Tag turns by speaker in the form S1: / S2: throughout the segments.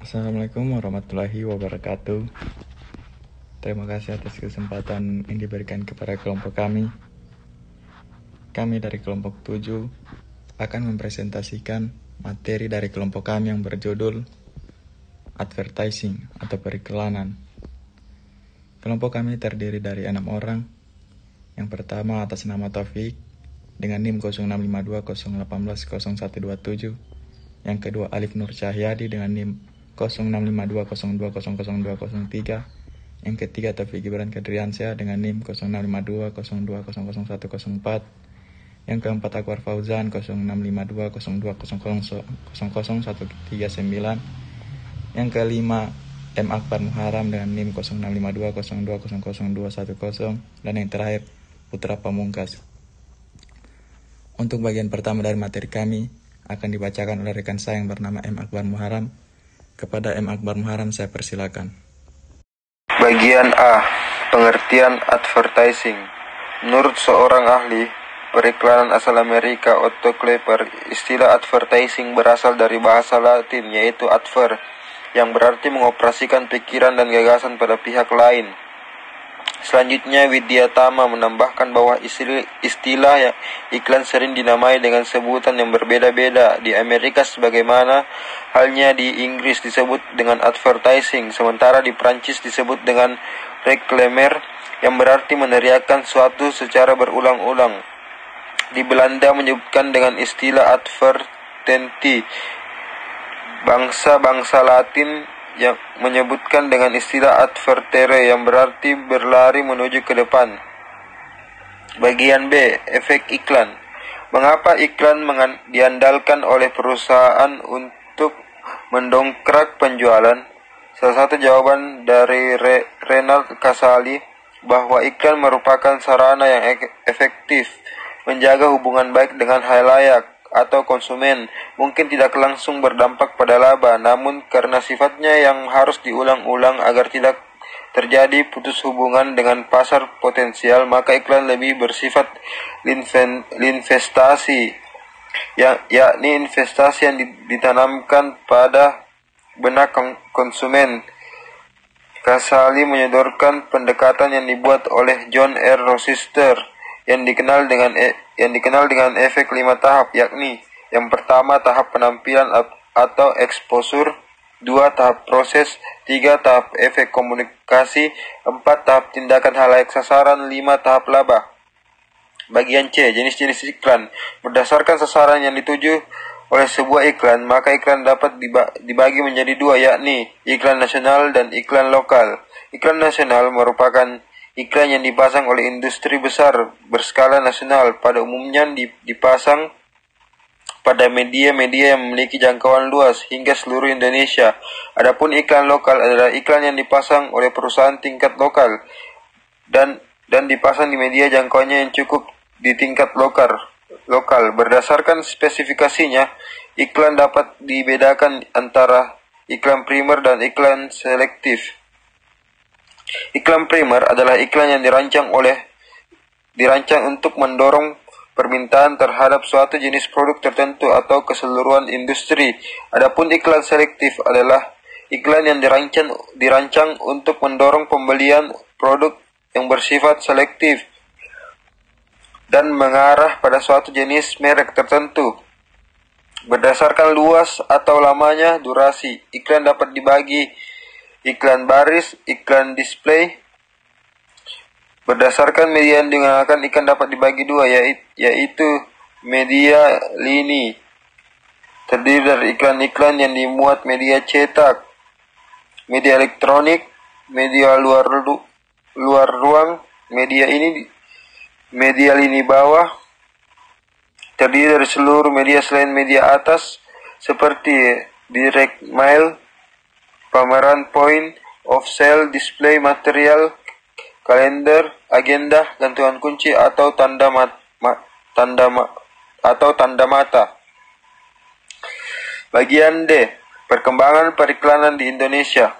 S1: Assalamualaikum warahmatullahi wabarakatuh. Terima kasih atas kesempatan yang diberikan kepada kelompok kami. Kami dari kelompok 7 akan mempresentasikan materi dari kelompok kami yang berjudul Advertising atau periklanan. Kelompok kami terdiri dari 6 orang. Yang pertama atas nama Taufik dengan NIM 0652018017. Yang kedua Alif Nur Cahyadi dengan NIM 065202000203. Yang ketiga Taufik Gibran Kadriansyah dengan NIM 065202000104. Yang keempat Akbar Fauzan 06520200000139. Yang kelima M. Akbar Muharam dengan NIM 065202000210. Dan yang terakhir Putra Pamungkas. Untuk bagian pertama dari materi kami akan dibacakan oleh rekan saya yang bernama M. Akbar Muharam. Kepada M. Akbar Muharam saya persilakan.
S2: Bagian A. Pengertian advertising. Menurut seorang ahli periklanan asal Amerika, Otto Klepper, istilah advertising berasal dari bahasa Latin yaitu adver, yang berarti mengoperasikan pikiran dan gagasan pada pihak lain. Selanjutnya, Widyatama menambahkan bahwa istilah iklan sering dinamai dengan sebutan yang berbeda-beda. Di Amerika sebagaimana halnya di Inggris disebut dengan advertising, sementara di Prancis disebut dengan reclamer, yang berarti meneriakkan suatu secara berulang-ulang. Di Belanda menyebutkan dengan istilah advertentie. Bangsa-bangsa Latin yang menyebutkan dengan istilah advertere, yang berarti berlari menuju ke depan. Bagian B. Efek iklan. Mengapa iklan diandalkan oleh perusahaan untuk mendongkrak penjualan? Salah satu jawaban dari Renald Casali bahwa iklan merupakan sarana yang efektif menjaga hubungan baik dengan khalayak atau konsumen. Mungkin tidak langsung berdampak pada laba, namun karena sifatnya yang harus diulang-ulang agar tidak terjadi putus hubungan dengan pasar potensial, maka iklan lebih bersifat investasi, yakni investasi yang ditanamkan pada benak konsumen. Casali menyodorkan pendekatan yang dibuat oleh John R. Rochester yang dikenal dengan efek 5 tahap, yakni yang pertama tahap penampilan atau exposure, 2 tahap proses, 3 tahap efek komunikasi, 4 tahap tindakan khalayak sasaran, 5 tahap laba. Bagian C. Jenis-jenis iklan. Berdasarkan sasaran yang dituju oleh sebuah iklan, maka iklan dapat dibagi menjadi 2, yakni iklan nasional dan iklan lokal. Iklan nasional merupakan iklan yang dipasang oleh industri besar berskala nasional, pada umumnya dipasang pada media-media yang memiliki jangkauan luas hingga seluruh Indonesia. Adapun iklan lokal adalah iklan yang dipasang oleh perusahaan tingkat lokal dan dipasang di media jangkauannya yang cukup di tingkat lokal. Berdasarkan spesifikasinya, iklan dapat dibedakan antara iklan primer dan iklan selektif. Iklan primer adalah iklan yang dirancang untuk mendorong permintaan terhadap suatu jenis produk tertentu atau keseluruhan industri. Adapun iklan selektif adalah iklan yang dirancang untuk mendorong pembelian produk yang bersifat selektif dan mengarah pada suatu jenis merek tertentu. Berdasarkan luas atau lamanya durasi, iklan dapat dibagi iklan baris, iklan display. Berdasarkan media yang digunakan, iklan dapat dibagi 2, yaitu media lini, terdiri dari iklan-iklan yang dimuat media cetak, media elektronik, media luar ruang. Media lini bawah terdiri dari seluruh media selain media atas, seperti direct mail, pameran point of sale, display material, kalender, agenda, gantungan kunci atau tanda mata. Bagian D. Perkembangan periklanan di Indonesia.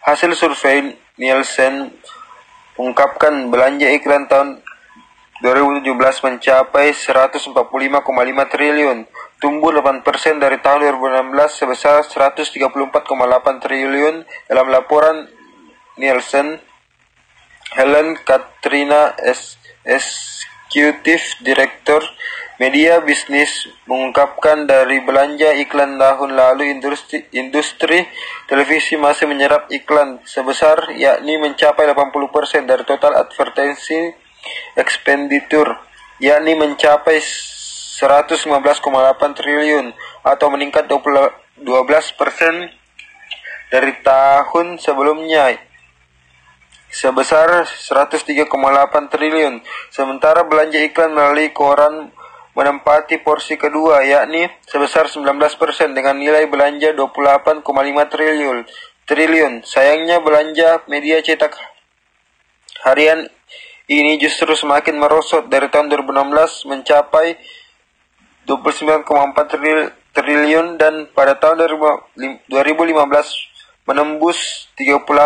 S2: Hasil survei Nielsen mengungkapkan belanja iklan tahun 2017 mencapai 145,5 triliun, tumbuh 8% dari tahun 2016 sebesar 134,8 triliun dalam laporan Nielsen. Helen Katrina, Executive Director Media Bisnis, mengungkapkan dari belanja iklan tahun lalu industri televisi masih menyerap iklan sebesar yakni mencapai 80% dari total advertising expenditure, yakni mencapai 115,8 triliun atau meningkat 12% dari tahun sebelumnya sebesar 103,8 triliun. Sementara belanja iklan melalui koran menempati porsi kedua yakni sebesar 19% dengan nilai belanja 28,5 triliun. Sayangnya belanja media cetak harian ini justru semakin merosot dari tahun 2016 mencapai 29,4 triliun dan pada tahun 2015 menembus 30,8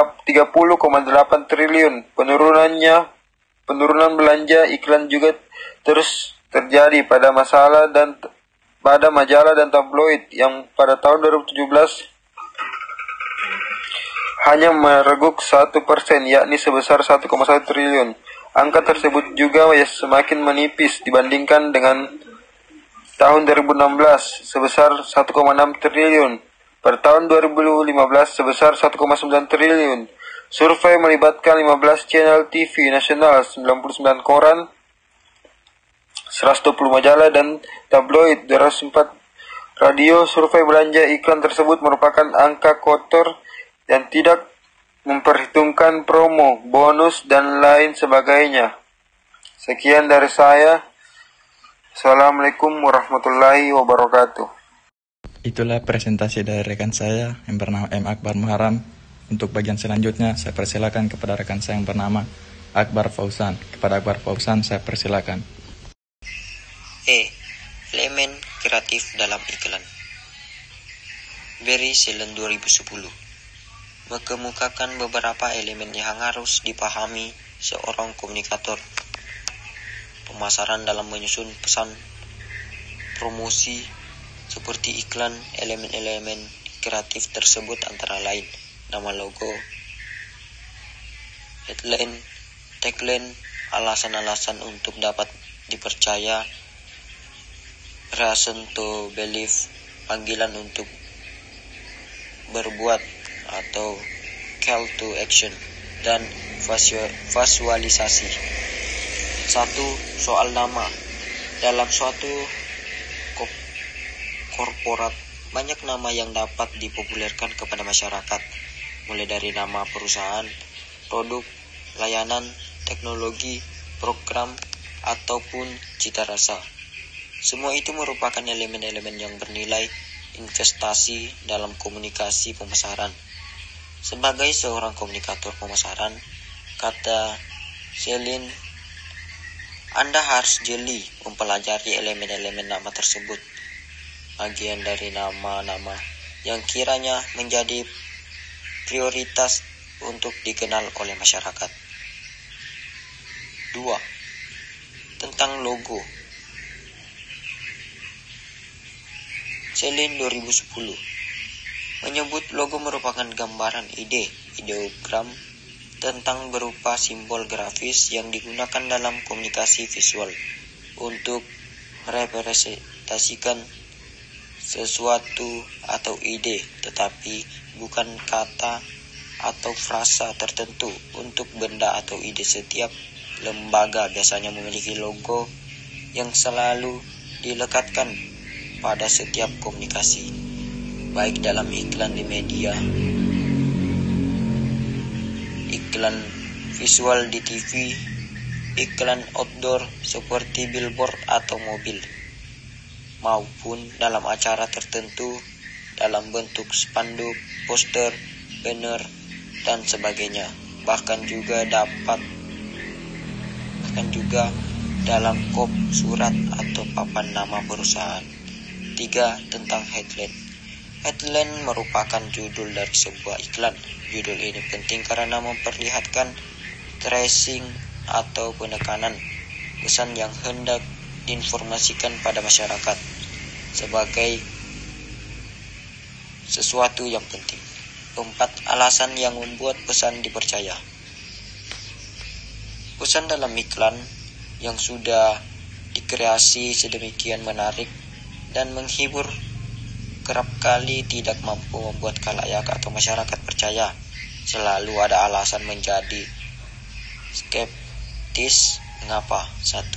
S2: triliun. Penurunan belanja iklan juga terus terjadi pada majalah dan tabloid yang pada tahun 2017 hanya mereguk 1%, yakni sebesar 1,1 triliun. Angka tersebut juga semakin menipis dibandingkan dengan tahun 2016 sebesar 1,6 triliun. Pada tahun 2015 sebesar 1,9 triliun. Survei melibatkan 15 channel TV nasional, 99 koran, 120 majalah dan tabloid, 204 radio. Survei belanja iklan tersebut merupakan angka kotor dan tidak memperhitungkan promo, bonus, dan lain sebagainya. Sekian dari saya. Assalamualaikum warahmatullahi wabarakatuh.
S1: Itulah presentasi dari rekan saya yang bernama M. Akbar Muharam. Untuk bagian selanjutnya, saya persilakan kepada rekan saya yang bernama Akbar Fauzan. Kepada Akbar Fauzan, saya persilakan.
S3: Elemen kreatif dalam iklan. Barry Selen 2010 mengemukakan beberapa elemen yang harus dipahami seorang komunikator pemasaran dalam menyusun pesan promosi seperti iklan. Elemen-elemen kreatif tersebut antara lain nama logo, headline, tagline, alasan-alasan untuk dapat dipercaya, reason to believe, panggilan untuk berbuat atau call to action, dan visualisasi. 1. Soal nama. Dalam suatu korporat, banyak nama yang dapat dipopulerkan kepada masyarakat, mulai dari nama perusahaan, produk, layanan, teknologi, program, ataupun cita rasa. Semua itu merupakan elemen-elemen yang bernilai investasi dalam komunikasi pemasaran. Sebagai seorang komunikator pemasaran, kata Celine, Anda harus jeli mempelajari elemen-elemen nama tersebut. Bagian dari nama-nama yang kiranya menjadi prioritas untuk dikenal oleh masyarakat. 2. Tentang logo. Celine 2010 menyebut logo merupakan gambaran ideogram tentang berupa simbol grafis yang digunakan dalam komunikasi visual untuk merepresentasikan sesuatu atau ide, tetapi bukan kata atau frasa tertentu. Untuk benda atau ide, setiap lembaga biasanya memiliki logo yang selalu dilekatkan pada setiap komunikasi, baik dalam iklan di media, iklan visual di TV, iklan outdoor seperti billboard atau mobil, maupun dalam acara tertentu dalam bentuk spanduk, poster, banner, dan sebagainya. Bahkan juga dalam kop surat atau papan nama perusahaan. 3. Tentang headline. Headline merupakan judul dari sebuah iklan. Judul ini penting karena memperlihatkan tracing atau penekanan pesan yang hendak diinformasikan pada masyarakat. sebagai sesuatu yang penting. 4. Alasan yang membuat pesan dipercaya. Pesan dalam iklan yang sudah dikreasi sedemikian menarik dan menghibur kerap kali tidak mampu membuat khalayak atau masyarakat percaya. Selalu ada alasan menjadi skeptis. Mengapa? 1.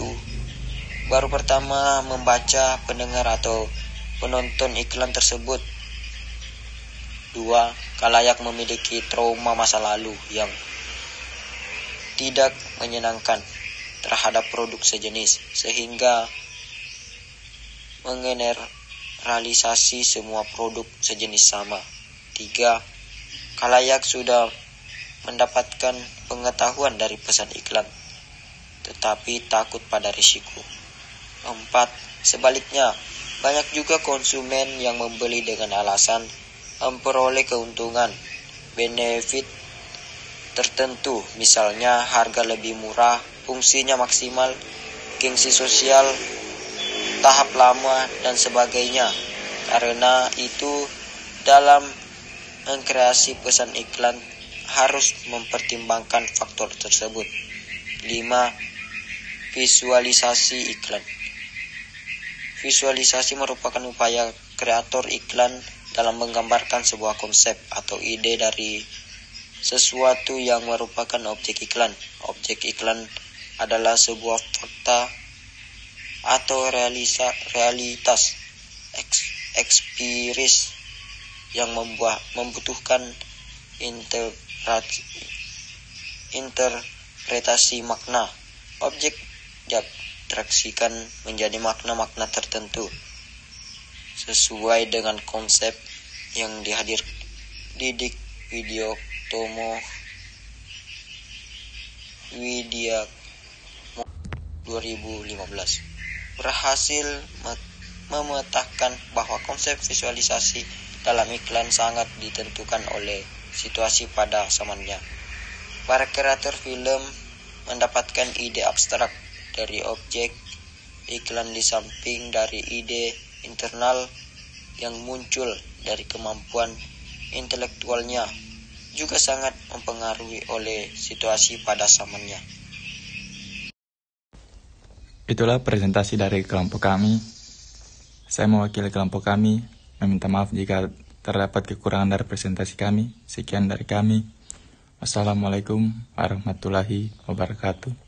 S3: Baru pertama membaca pendengar atau penonton iklan tersebut. 2. Khalayak memiliki trauma masa lalu yang tidak menyenangkan terhadap produk sejenis, sehingga menggeneralisasi semua produk sejenis sama. 3. Khalayak sudah mendapatkan pengetahuan dari pesan iklan, tetapi takut pada risiko. 4. Sebaliknya, banyak juga konsumen yang membeli dengan alasan memperoleh keuntungan, benefit tertentu, misalnya harga lebih murah, fungsinya maksimal, gengsi sosial, tahap lama, dan sebagainya. Karena itu, dalam mengkreasi pesan iklan harus mempertimbangkan faktor tersebut. 5. Visualisasi iklan. Visualisasi merupakan upaya kreator iklan dalam menggambarkan sebuah konsep atau ide dari sesuatu yang merupakan objek iklan. Objek iklan adalah sebuah fakta atau realitas empiris yang membutuhkan interpretasi makna. Objek diabstraksikan menjadi makna-makna tertentu sesuai dengan konsep yang didik Widyaktomo 2015 berhasil memetakan bahwa konsep visualisasi dalam iklan sangat ditentukan oleh situasi pada zamannya. Para kreator film mendapatkan ide abstrak dari objek iklan di samping dari ide internal yang muncul dari kemampuan intelektualnya, juga sangat mempengaruhi oleh situasi pada zamannya.
S1: Itulah presentasi dari kelompok kami. Saya mewakili kelompok kami, meminta maaf jika terdapat kekurangan dari presentasi kami. Sekian dari kami. Wassalamualaikum warahmatullahi wabarakatuh.